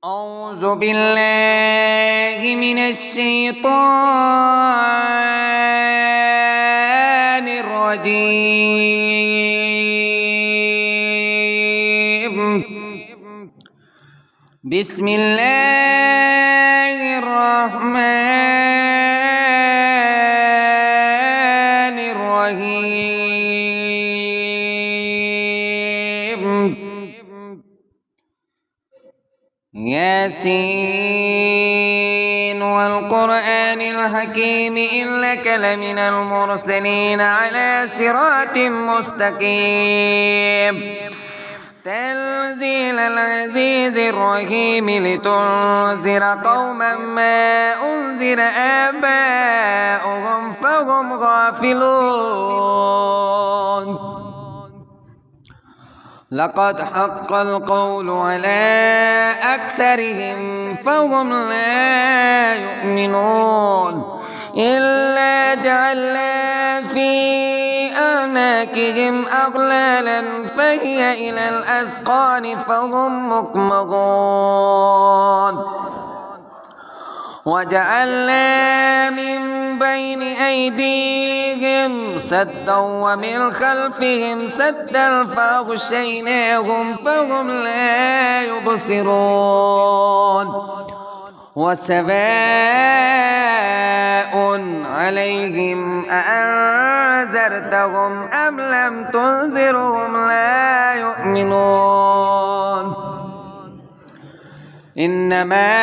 أعوذ بالله من الشيطان الرجيم. بسم الله الرحمن الرحيم. ياسين والقرآن الحكيم إنك لمن المرسلين على صراط مستقيم. تنزيل العزيز الرحيم لتنذر قوما ما أنذر آباؤهم فهم غافلون. لقد حق القول على أكثرهم فهم لا يؤمنون. إلا جعلنا في أعناقهم أغلالا فهي إلى الأذقان فهم مقمحون. وجعلنا من بين أيديهم سدا ومن خلفهم سدا فأغشيناهم فهم لا يبصرون. وسواء عليهم أأنذرتهم أم لم تنذرهم لا يؤمنون. إنما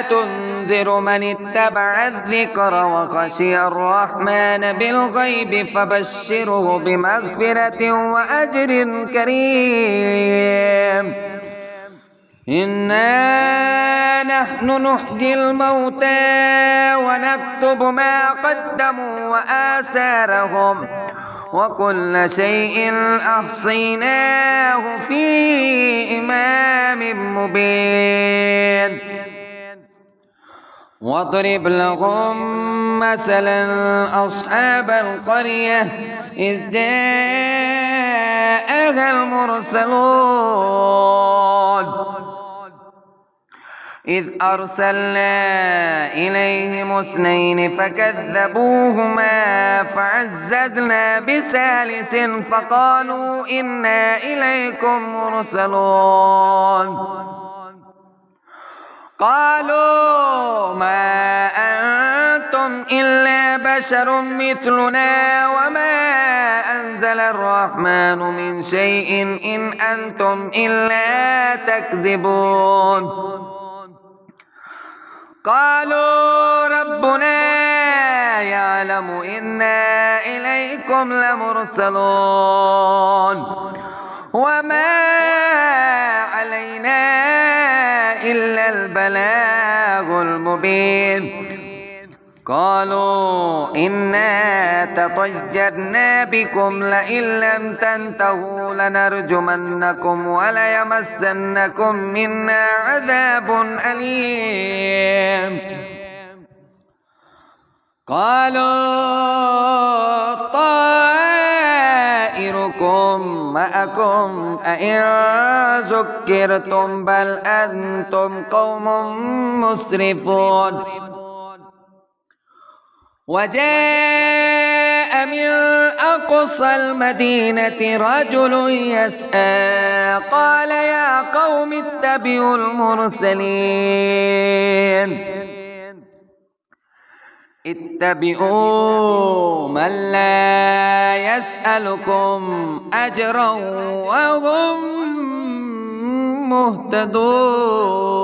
تنذر من اتبع الذكر وخشي الرحمن بالغيب فبشره بمغفرة وأجر كريم. إنا نحن نحيي الموتى ونكتب ما قدموا وآثارهم وكل شيء أحصيناه في إمام مبين. واضرب لهم مثلا أصحاب القرية إذ جاءها المرسلون إذ أرسلنا إليهم اثنين فكذبوهما فعززنا بثالث فقالوا إنا إليكم مرسلون. قالوا ما أنتم إلا بشر مثلنا وما أنزل الرحمن من شيء إن أنتم إلا تكذبون. قالوا ربنا يعلم إنا إليكم لمرسلون وما علينا إلا البلاغ المبين. قالوا إنا تطيرنا بكم لئن لم تنتهوا لنرجمنكم وليمسنكم منا عذاب أليم. قالوا طائركم معكم أئن ذكرتم بل أنتم قوم مسرفون. وجاء من أقصى المدينة رجل يسعى قال يا قوم اتبعوا المرسلين اتبعوا من لا يسألكم أجرا وهم مهتدون.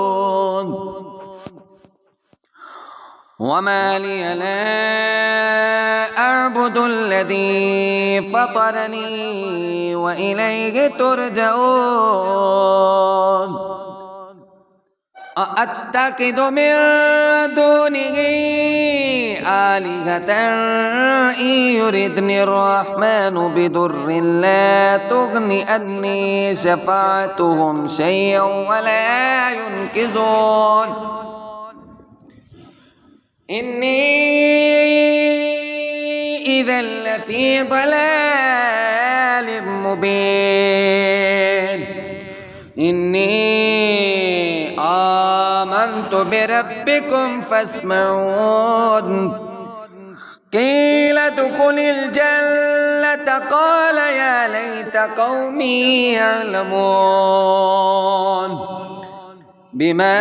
وما لي لا أعبد الذي فطرني وإليه ترجعون. أأتخذ من دونه آلهة إن يردني الرحمن بضر لا تغن عني شفاعتهم شيئا ولا ينقذون. إني إذا لفي ضلال مبين. إني آمنت بربكم فاسمعون قيل ادخل الجنة قال يا ليت قومي يعلمون بما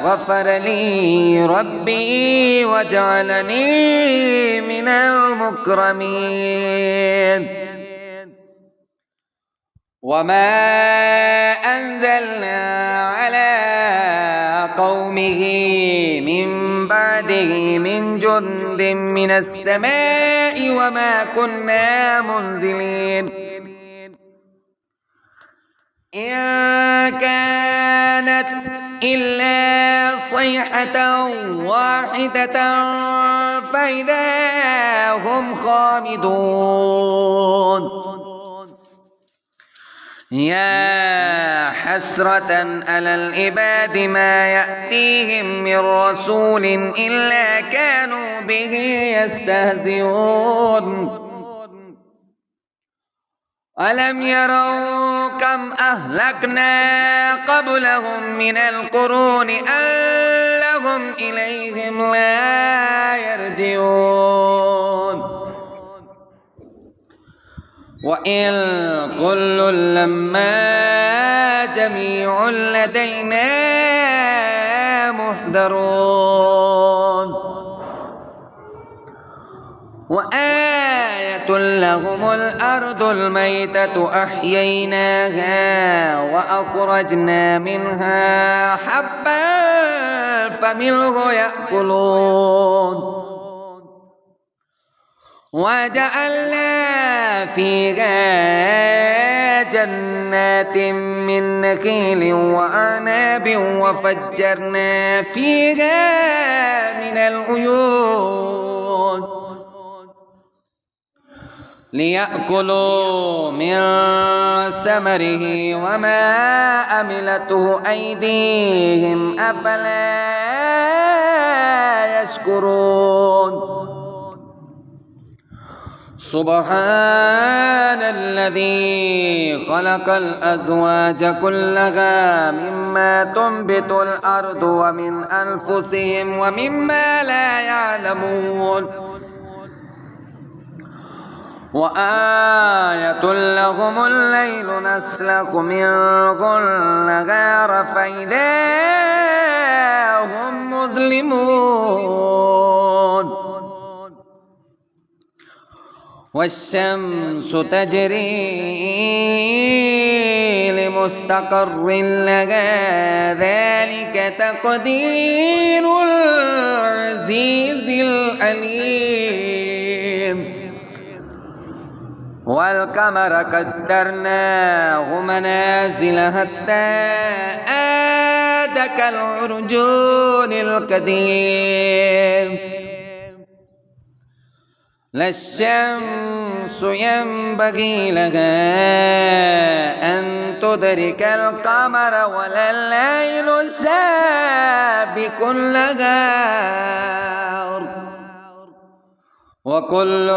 غفر لي ربي وجعلني من المكرمين وما أنزلنا على قومه من بعده من جند من السماء وما كنا منزلين إن كانت إلا صيحة واحدة فإذا هم خامدون يا حسرة على العباد ما يأتيهم من رسول إلا كانوا به يستهزئون ألم يروا كم أهلكنا قبلهم من القرون أنهم إليهم لا يرجعون وإن كل لما جميع لدينا محضرون وآية لهم الأرض الميتة أحييناها وأخرجنا منها حبا فمنه يأكلون وجعلنا فيها جنات من نخيل وأعناب وفجرنا فيها من العيون ليأكلوا من ثمره وما عملته أيديهم أفلا يشكرون سبحان الذي خلق الأزواج كلها مما تنبت الأرض ومن أنفسهم ومما لا يعلمون وآية لهم الليل نسلخ منه النهار فإذا هم مظلمون والشمس تجري لمستقر لها ذلك تقدير العزيز العليم والقمر قدرناه منازل حتى عاد كالعرجون القديم لا الشمس ينبغي لها أن تدرك القمر ولا الليل سابق النهار وكل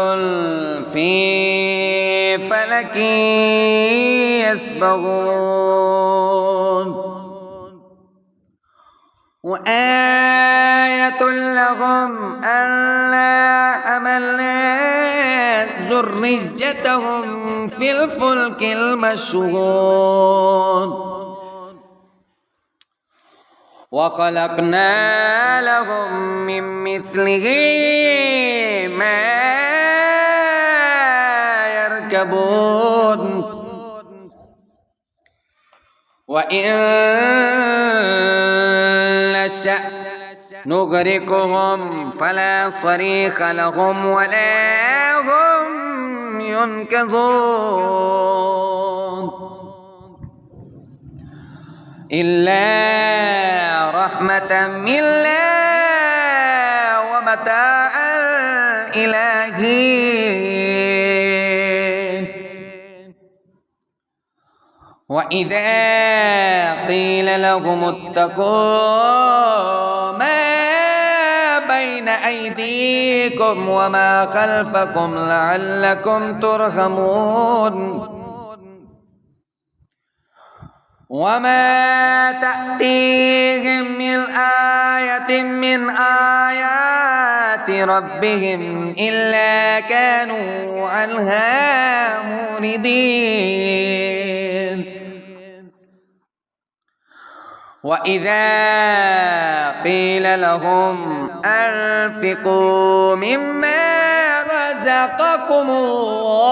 في فلك يسبحون وآية لهم ألا حملنا ذريتهم في الفلك المشحون وخلقنا لهم من مثله ما يركبون وإن نشأ نغرقهم فلا صريخ لهم ولا هم ينقذون إلا رحمة منا ومتاعا إلى حين وإذا قيل لهم اتقوا ما بين أيديكم وما خلفكم لعلكم ترحمون وما تأتيهم من آية من آيات ربهم إلا كانوا عنها موردين وإذا قيل لهم أنفقوا مما رزقكم الله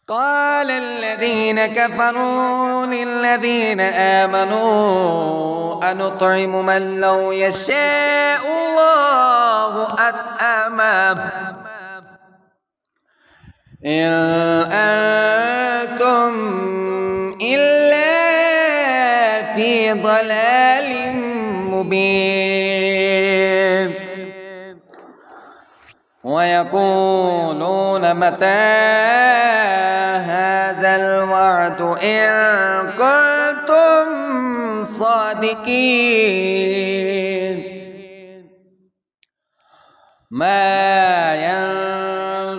قال الذين كفروا للذين آمنوا أنطعم من لو يشاء الله أطعمه إن أنتم إلا في ضلال مبين ويقولون متى هذا الوعد إن كنتم صادقين ما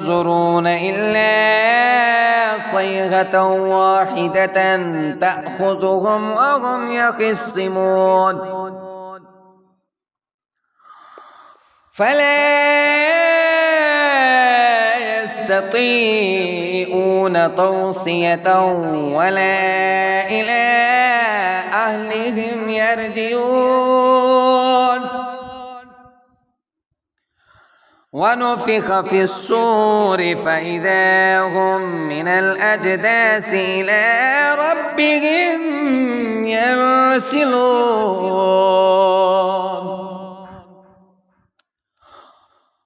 ينظرون إلا صيحة واحدة تأخذهم وهم يخصمون فلا يستطيعون توصية ولا إلى أهلهم يرجعون ونفخ في الصور فإذا هم من الأجداث إلى ربهم ينسلون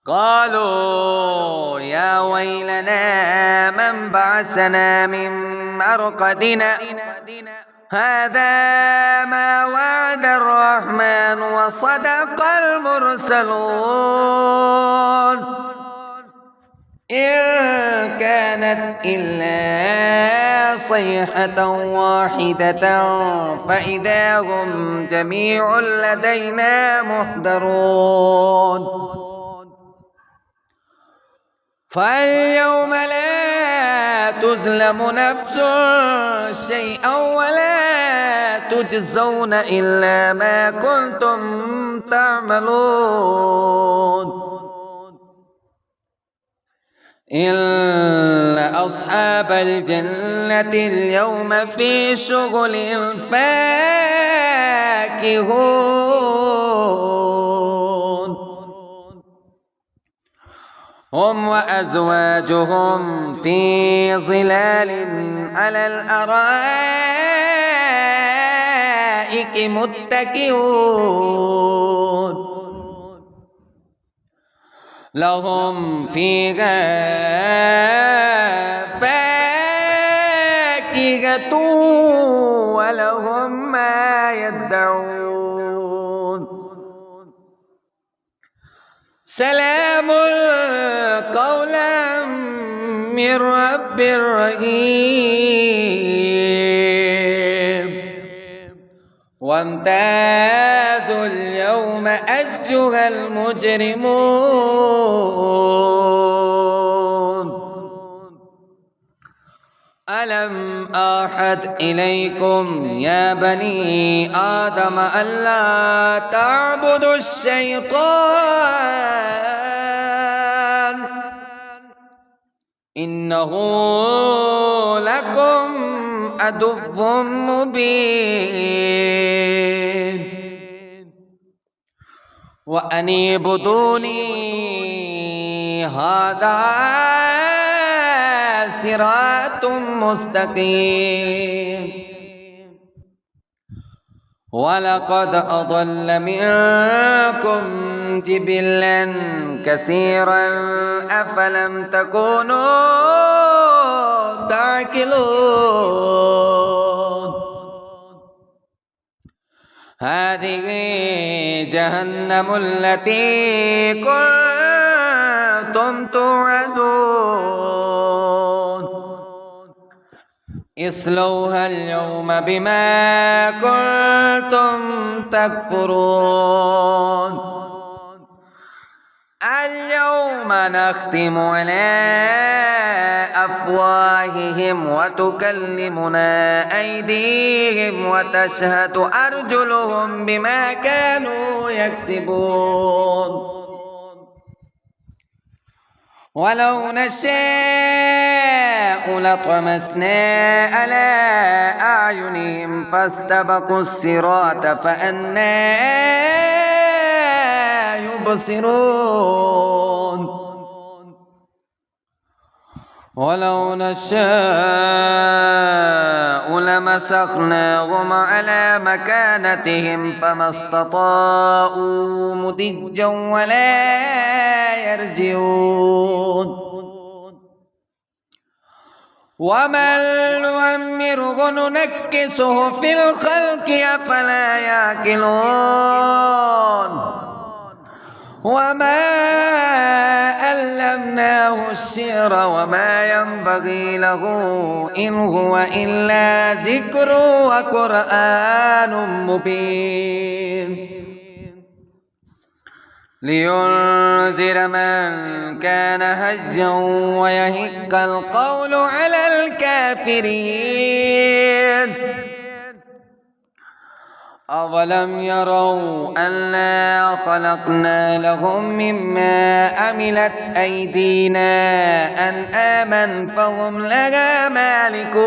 قالوا يا ويلنا من بعثنا من مرقدنا هذا ما وعد الرحمن وصدق المرسلون إن كانت إلا صيحة واحدة فإذا هم جميع لدينا محضرون فاليوم لا تظلم نفس شيئا ولا تجزون إلا ما كنتم تعملون إلا أصحاب الجنة اليوم في شغل فاكهون هم وأزواجهم في ظلال على الأرائك متكئون لهم فيها فاكهة ولهم ما يدعون سلام قولا من رب رحيم وامتازوا اليوم أيها المجرمون ألم أعهد إليكم يا بني آدم ألا تعبدوا الشيطان إنه لكم عدو مبين وأن اعبدوني هذا صراط مستقيم ولقد أضل منكم جبلا كثيرا أفلم تكونوا تعقلون هذه جهنم التي كنتم توعدون اصلوها اليوم بما كنتم تكفرون اليوم نختم على أفواههم وتكلمنا أيديهم وتشهد أرجلهم بما كانوا يكسبون ولو نشاء لطمسنا على أعينهم فاستبقوا الصراط فأنى يبصرون ولو نشاء لمسخناهم على مكانتهم فما استطاعوا مضجا ولا يرجعون ومن نعمره ننكسه في الخلق أفلا يعقلون وما علمناه الشعر وما ينبغي له إن هو إلا ذكر وقرآن مبين لينذر من كان هجا ويهق القول على الكافرين أولم يروا أنا خلقنا لهم مما عملت أيدينا أنعاما فهم لها مالكون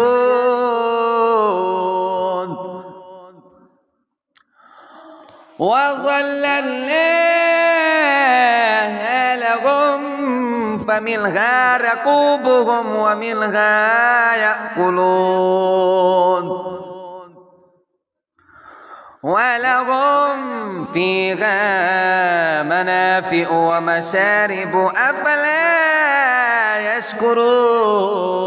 وظللناها لهم فمنها ركوبهم ومنها يأكلون ولهم فيها منافع ومشارب أفلا يشكرون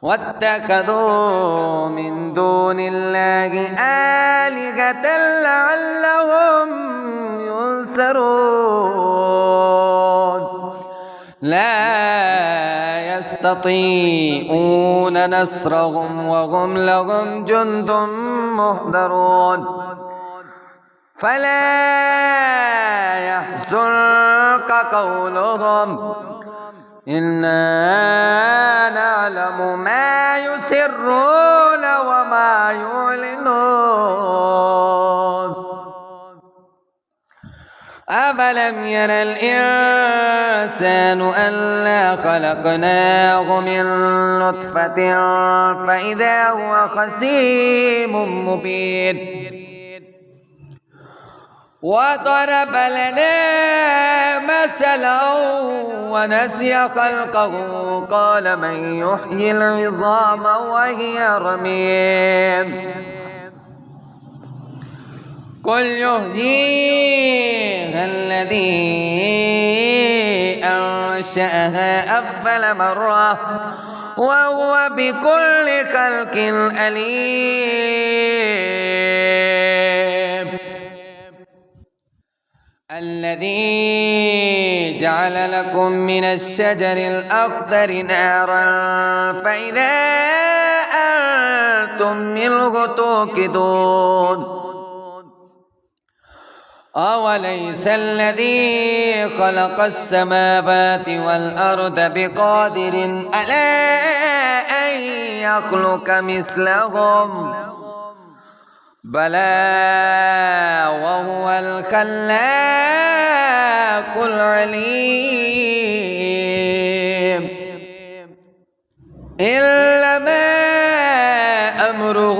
واتخذوا من دون الله آلهة لعلهم ينصرون لا يستطيعون نصرهم وهم لهم جند محضرون فلا يحزنك قولهم إنا نعلم ما يسرون وما يعلنون أفلم ير الإنسان أنا خلقناه من نطفة فإذا هو خصيم مبين وضرب لنا مثلا ونسي خلقه قال من يحيي العظام وهي رميم قل يحييها الذي أنشأها أول مرة وهو بكل خلق عليم الذي جعل لكم من الشجر الأخضر نارا فإذا أنتم منه توقدون أوليس الذي خلق السماوات والأرض بقادر على أن يخلق مثلهم بلى وهو الخلاق العليم إنما أمره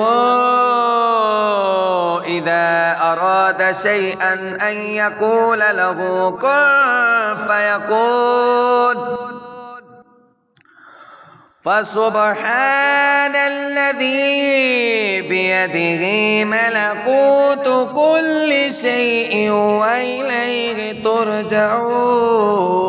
إذا أراد شيئا أن يقول له كن فيكون فسبحان الذي بيده ملكوت كل شيء وإليه ترجعون.